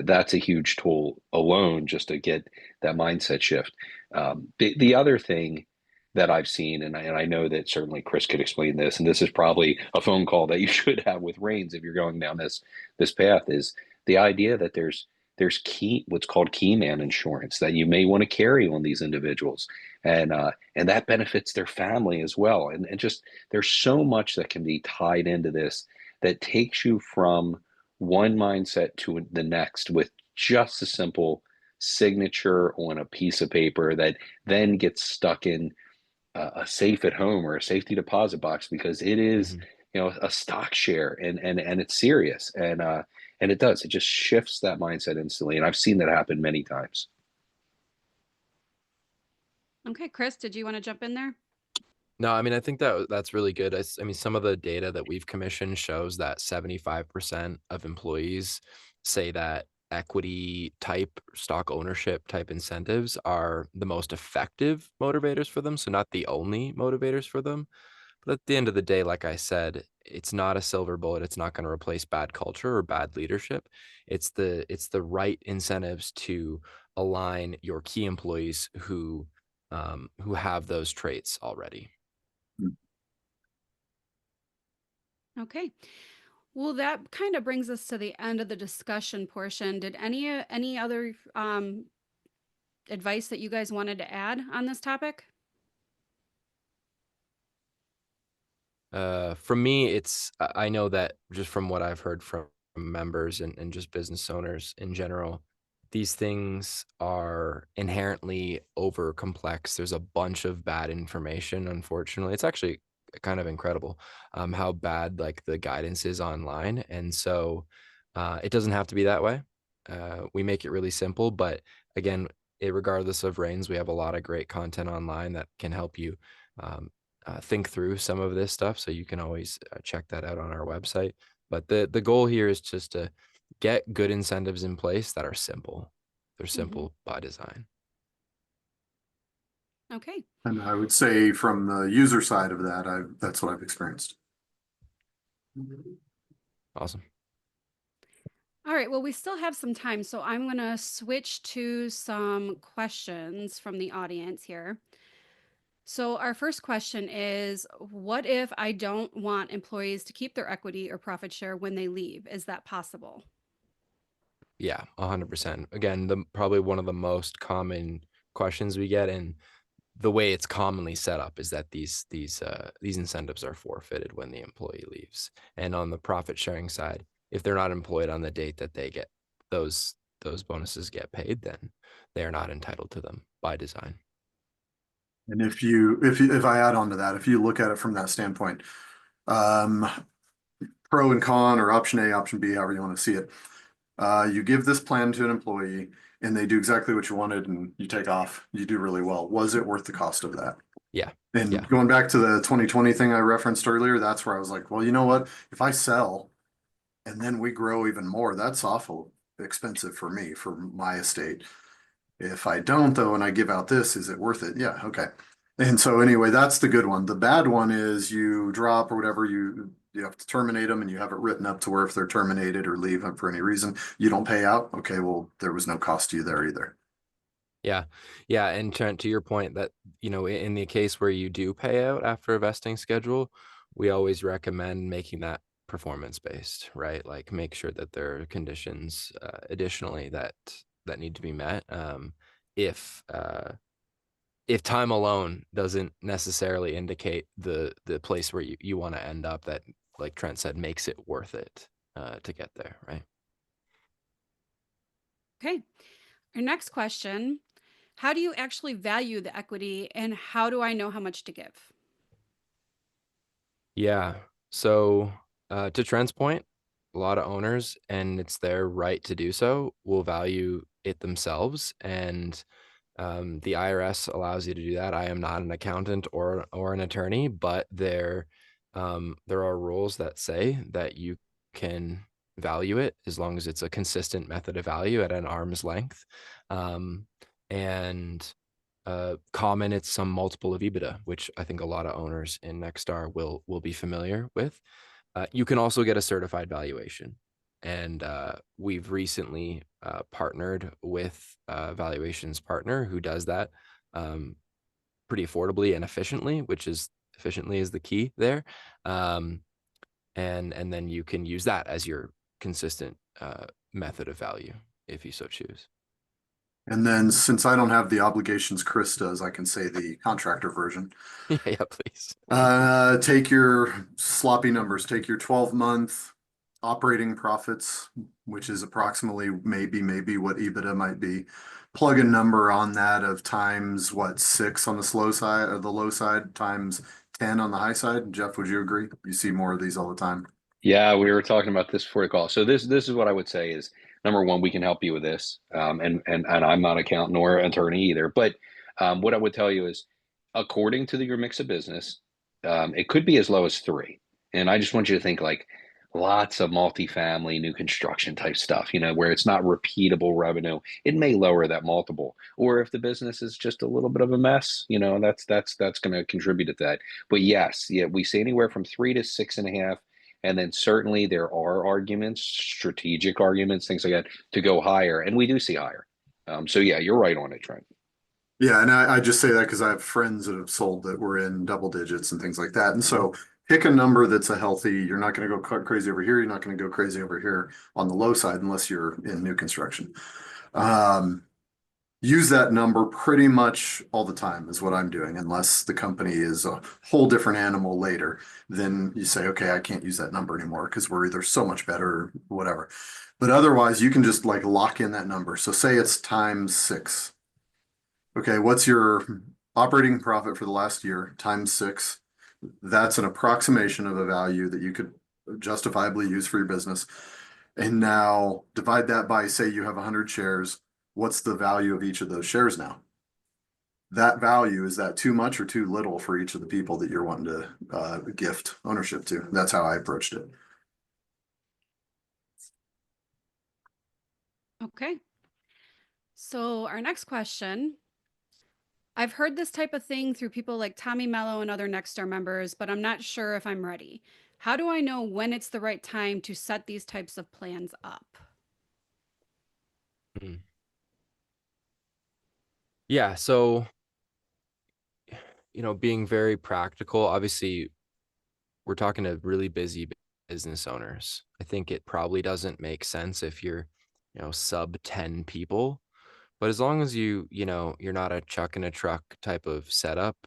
that's a huge tool alone just to get that mindset shift. The other thing that I've seen, and I know that certainly Chris could explain this, and this is probably a phone call that you should have with Reins if you're going down this path, is the idea that there's what's called key man insurance that you may want to carry on these individuals, and that benefits their family as well. And just there's so much that can be tied into this that takes you from one mindset to the next with just a simple signature on a piece of paper that then gets stuck in a safe at home or a safety deposit box, because it is
Mhm.
a stock share, and it's serious, and it just shifts that mindset instantly, and I've seen that happen many times.
Okay, Chris, did you want to jump in there?
No, I mean, I think that's really good. I mean, some of the data that we've commissioned shows that 75% of employees say that equity type stock ownership type incentives are the most effective motivators for them. So not the only motivators for them. But at the end of the day, like I said, it's not a silver bullet. It's not going to replace bad culture or bad leadership. It's the right incentives to align your key employees who have those traits already.
Okay. Well, that kind of brings us to the end of the discussion portion. Did any other advice that you guys wanted to add on this topic?
For me, I know that just from what I've heard from members and just business owners in general, these things are inherently over complex. There's a bunch of bad information, unfortunately. It's actually kind of incredible how bad like the guidance is online. And so it doesn't have to be that way. We make it really simple, but again, regardless of Reins, we have a lot of great content online that can help you um, think through some of this stuff. So you can always check that out on our website. But the goal here is just to get good incentives in place that are simple. They're
Hmm.
simple by design.
Okay.
And I would say from the user side of that, that's what I've experienced.
Awesome.
All right. Well, we still have some time, so I'm going to switch to some questions from the audience here. So, our first question is, what if I don't want employees to keep their equity or profit share when they leave? Is that possible?
Yeah, 100%. Again, the probably one of the most common questions we get, and the way it's commonly set up is that these incentives are forfeited when the employee leaves. And on the profit sharing side, if they're not employed on the date that they get those bonuses get paid, then they are not entitled to them by design.
And if I add on to that, if you look at it from that standpoint, um, pro and con or option A, option B, however you want to see it. You give this plan to an employee and they do exactly what you wanted and you take off, you do really well. Was it worth the cost of that?
Yeah.
And
Yeah.
going back to the 2020 thing I referenced earlier, that's where I was like, well, you know what? If I sell and then we grow even more, that's awful expensive for me, for my estate. If I don't though, and I give out this, is it worth it? Yeah, okay. And so anyway, that's the good one. The bad one is you drop or whatever, you have to terminate them and you have it written up to where if they're terminated or leave for any reason, you don't pay out. Okay, well, there was no cost to you there either.
Yeah. Yeah. And Trent, to your point that, in the case where you do pay out after a vesting schedule, we always recommend making that performance based, right? Like make sure that there are conditions additionally that need to be met. If if time alone doesn't necessarily indicate the place where you want to end up, that, like Trent said, makes it worth it to get there, right?
Okay. Our next question, how do you actually value the equity and how do I know how much to give?
Yeah. So, to Trent's point, a lot of owners, and it's their right to do so, will value it themselves. And the IRS allows you to do that. I am not an accountant or an attorney, but there are rules that say that you can value it as long as it's a consistent method of value at an arm's length. Um, and common, it's some multiple of EBITDA, which I think a lot of owners in Nexstar will be familiar with. You can also get a certified valuation, and we've recently partnered with a valuations partner who does that pretty affordably and efficiently, which is efficiently is the key there. Um, and then you can use that as your consistent method of value if you so choose.
And then since I don't have the obligations Chris does, I can say the contractor version.
Yeah, yeah, please.
Take your sloppy numbers, take your 12-month operating profits, which is approximately maybe what EBITDA might be. Plug a number on that of times what, 6 on the slow side or the low side times 10 on the high side. Jeff, would you agree? You see more of these all the time.
Yeah, we were talking about this before the call. So this is what I would say is number one, we can help you with this. And I'm not an accountant nor attorney either. But what I would tell you is, according to your mix of business, it could be as low as 3. And I just want you to think like lots of multifamily, new construction type stuff, where it's not repeatable revenue. It may lower that multiple. Or if the business is just a little bit of a mess, that's going to contribute to that. But yes, yeah, we say anywhere from 3 to 6.5. And then certainly there are arguments, strategic arguments, things like that, to go higher. And we do see higher. So yeah, you're right on it, Trent.
Yeah, and I just say that because I have friends that have sold that were in double digits and things like that. And so pick a number that's a healthy, you're not going to go crazy over here. You're not going to go crazy over here on the low side unless you're in new construction. Um, Use that number pretty much all the time is what I'm doing, unless the company is a whole different animal later. Then you say, okay, I can't use that number anymore because we're either so much better or whatever. But otherwise, you can just like lock in that number. So say it's times 6. Okay, what's your operating profit for the last year times 6? That's an approximation of a value that you could justifiably use for your business. And now divide that by, say you have 100 shares. What's the value of each of those shares now? That value, is that too much or too little for each of the people that you're wanting to gift ownership to? That's how I approached it.
Okay. So our next question, I've heard this type of thing through people like Tommy Mello and other Nexstar members, but I'm not sure if I'm ready. How do I know when it's the right time to set these types of plans up?
Mm. Yeah, so being very practical, obviously we're talking to really busy business owners. I think it probably doesn't make sense if you're, sub 10 people. But as long as you're not a chuck in a truck type of setup,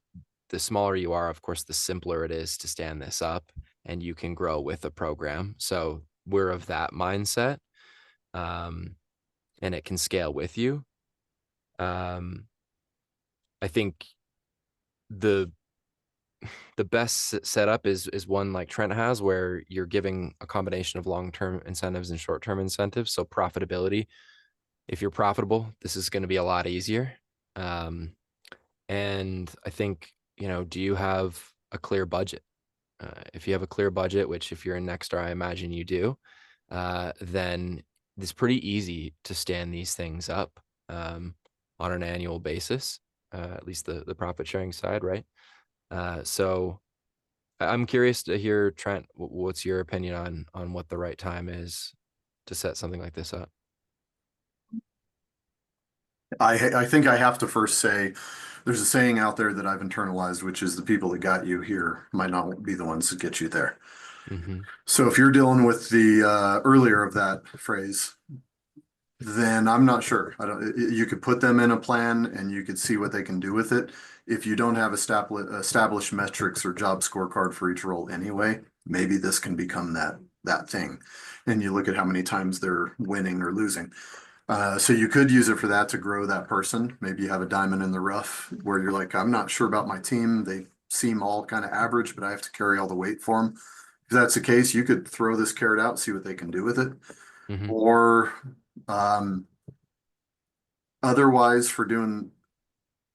the smaller you are, of course, the simpler it is to stand this up and you can grow with a program. So we're of that mindset. And it can scale with you. I think the the best setup is one like Trent has, where you're giving a combination of long-term incentives and short-term incentives. So profitability, if you're profitable, this is going to be a lot easier. Um, and I think, do you have a clear budget? If you have a clear budget, which if you're in Nexstar, I imagine you do, then it's pretty easy to stand these things up on an annual basis, at least the profit sharing side, right? So I'm curious to hear, Trent, what's your opinion on what the right time is to set something like this up?
I think I have to first say, there's a saying out there that I've internalized, which is the people that got you here might not be the ones that get you there.
Mm-hmm.
So if you're dealing with the earlier of that phrase, then I'm not sure. I don't, you could put them in a plan and you could see what they can do with it. If you don't have established metrics or job scorecard for each role anyway, maybe this can become that thing. And you look at how many times they're winning or losing. So you could use it for that to grow that person. Maybe you have a diamond in the rough where you're like, I'm not sure about my team. They seem all kind of average, but I have to carry all the weight for them. If that's the case, you could throw this carrot out and see what they can do with it.
Mm-hmm.
Or um, otherwise, for doing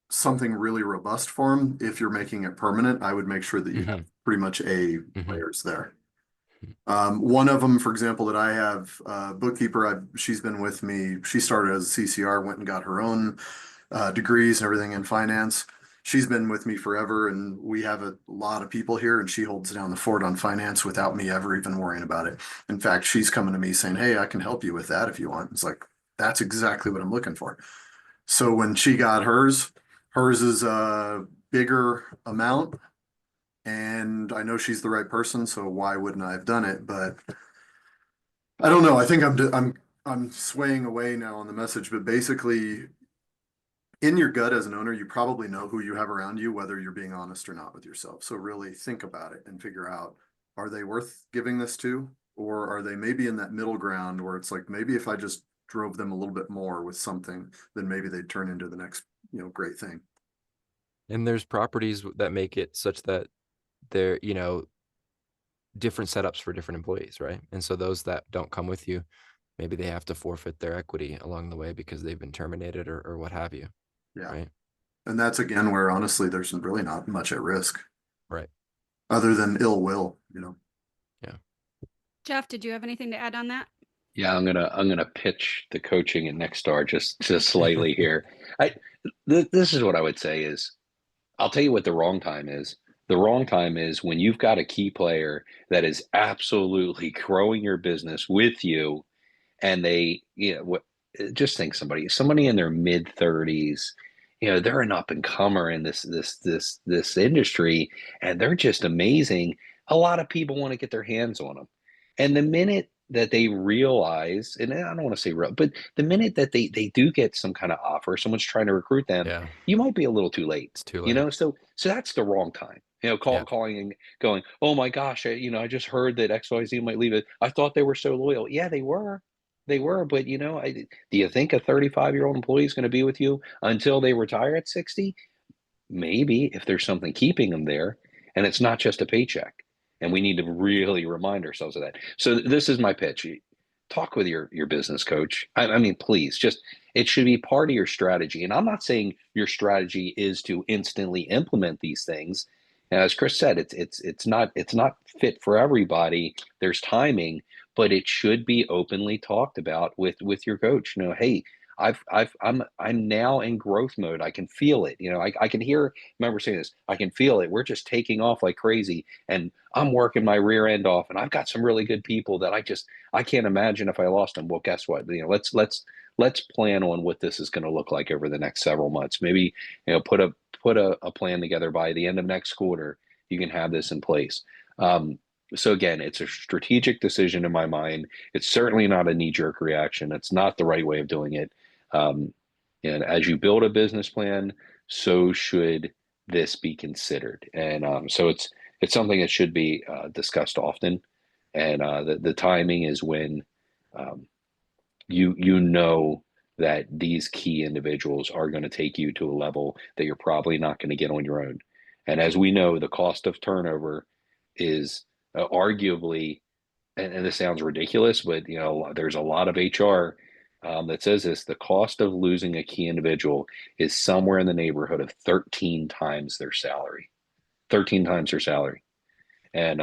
something really robust for them, if you're making it permanent, I would make sure that you
Mm-hmm.
have pretty much A
Mm-hmm.
players there. One of them, for example, that I have, bookkeeper, she's been with me. She started as a CCR, went and got her own degrees and everything in finance. She's been with me forever, and we have a lot of people here, and she holds down the fort on finance without me ever even worrying about it. In fact, she's coming to me saying, "Hey, I can help you with that if you want." It's like, that's exactly what I'm looking for. So when she got hers is a bigger amount, and I know she's the right person, so why wouldn't I have done it? But I don't know. I think I'm swaying away now on the message, but basically in your gut as an owner, you probably know who you have around you, whether you're being honest or not with yourself. So really think about it and figure out, are they worth giving this to? Or are they maybe in that middle ground where it's like, maybe if I just drove them a little bit more with something, then maybe they'd turn into the next, great thing.
And there's properties that make it such that they're, different setups for different employees, right? And so those that don't come with you, maybe they have to forfeit their equity along the way because they've been terminated or what have you,
Yeah.
right?
And that's again where honestly there's really not much at risk
Right.
other than ill will.
Yeah.
Jeff, did you have anything to add on that?
Yeah, I'm gonna pitch the coaching at Nexstar just slightly here. This is what I would say is, I'll tell you what the wrong time is. The wrong time is when you've got a key player that is absolutely growing your business with you, and they, just think somebody in their mid 30s, they're an up and comer in this industry, and they're just amazing. A lot of people want to get their hands on them, and the minute that they realize, and I don't want to say real, but the minute that they do get some kind of offer, someone's trying to recruit them,
Yeah.
you might be a little too late.
It's too late.
So that's the wrong time.
Yeah.
Calling and going, oh my gosh, I just heard that XYZ might leave it. I thought they were so loyal. Yeah, they were. They were, but do you think a 35-year-old employee is going to be with you until they retire at 60? Maybe, if there's something keeping them there, and it's not just a paycheck. And we need to really remind ourselves of that. So this is my pitch. Talk with your business coach. I mean, please, just it should be part of your strategy. And I'm not saying your strategy is to instantly implement these things. As Chris said, it's not fit for everybody. There's timing, but it should be openly talked about with your coach. Hey, I'm now in growth mode. I can feel it. I can hear. Remember saying this. I can feel it. We're just taking off like crazy, and I'm working my rear end off. And I've got some really good people that I can't imagine if I lost them. Well, guess what? Let's plan on what this is going to look like over the next several months. Maybe put a plan together by the end of next quarter. You can have this in place. So again, it's a strategic decision in my mind. It's certainly not a knee-jerk reaction. It's not the right way of doing it. Um, and as you build a business plan, so should this be considered. And so it's something that should be discussed often. And the timing is when um, you know that these key individuals are going to take you to a level that you're probably not going to get on your own. And as we know, the cost of turnover is arguably, and this sounds ridiculous, but there's a lot of HR that says this: the cost of losing a key individual is somewhere in the neighborhood of 13 times their salary. 13 times their salary, and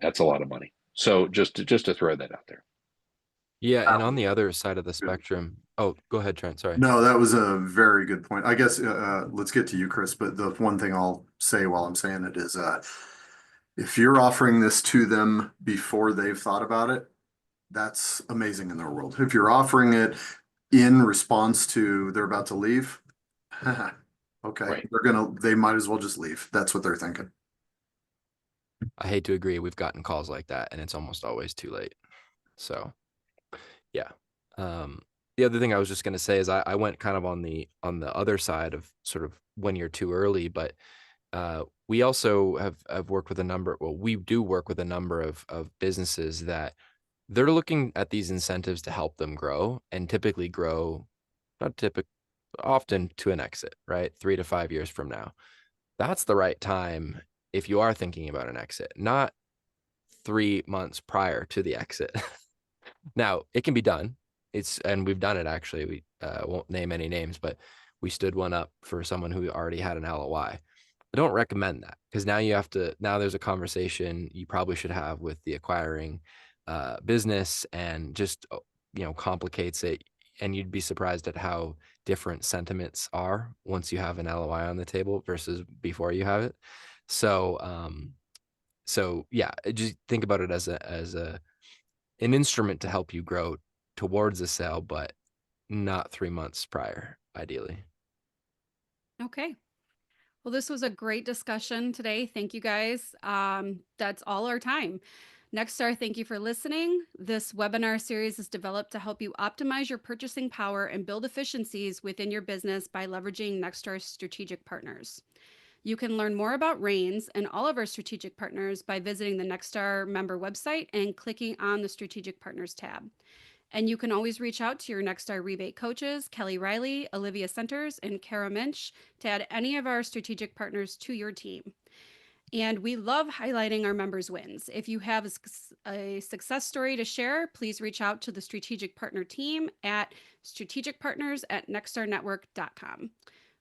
that's a lot of money. So just to throw that out there.
Yeah. And on the other side of the spectrum, oh, go ahead, Trent. Sorry.
No, that was a very good point. I guess let's get to you, Chris. But the one thing I'll say while I'm saying it is, if you're offering this to them before they've thought about it, that's amazing in their world. If you're offering it in response to they're about to leave. Okay,
Right.
they might as well just leave. That's what they're thinking.
I hate to agree. We've gotten calls like that, and it's almost always too late. So, yeah. The other thing I was just going to say is I went kind of on the other side of sort of when you're too early, but we also have worked with a number. Well, we do work with a number of businesses that they're looking at these incentives to help them grow, and typically grow, not typical, often to an exit, right? 3 to 5 years from now. That's the right time if you are thinking about an exit, not 3 months prior to the exit. Now, it can be done. And we've done it actually. We won't name any names, but we stood one up for someone who already had an LOI. I don't recommend that, because now there's a conversation you probably should have with the acquiring business, and just, complicates it. And you'd be surprised at how different sentiments are once you have an LOI on the table versus before you have it. So yeah, just think about it as an instrument to help you grow towards a sale, but not 3 months prior, ideally.
Okay. Well, this was a great discussion today. Thank you guys. That's all our time. Nexstar, thank you for listening. This webinar series is developed to help you optimize your purchasing power and build efficiencies within your business by leveraging Nexstar's strategic partners. You can learn more about Reins and all of our strategic partners by visiting the Nexstar member website and clicking on the Strategic Partners tab. And you can always reach out to your Nexstar rebate coaches, Kelly Riley, Olivia Centers, and Kara Minch, to add any of our strategic partners to your team. And we love highlighting our members' wins. If you have a success story to share, please reach out to the strategic partner team at strategicpartners@nexstarnetwork.com.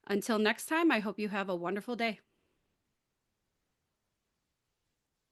Until next time, I hope you have a wonderful day.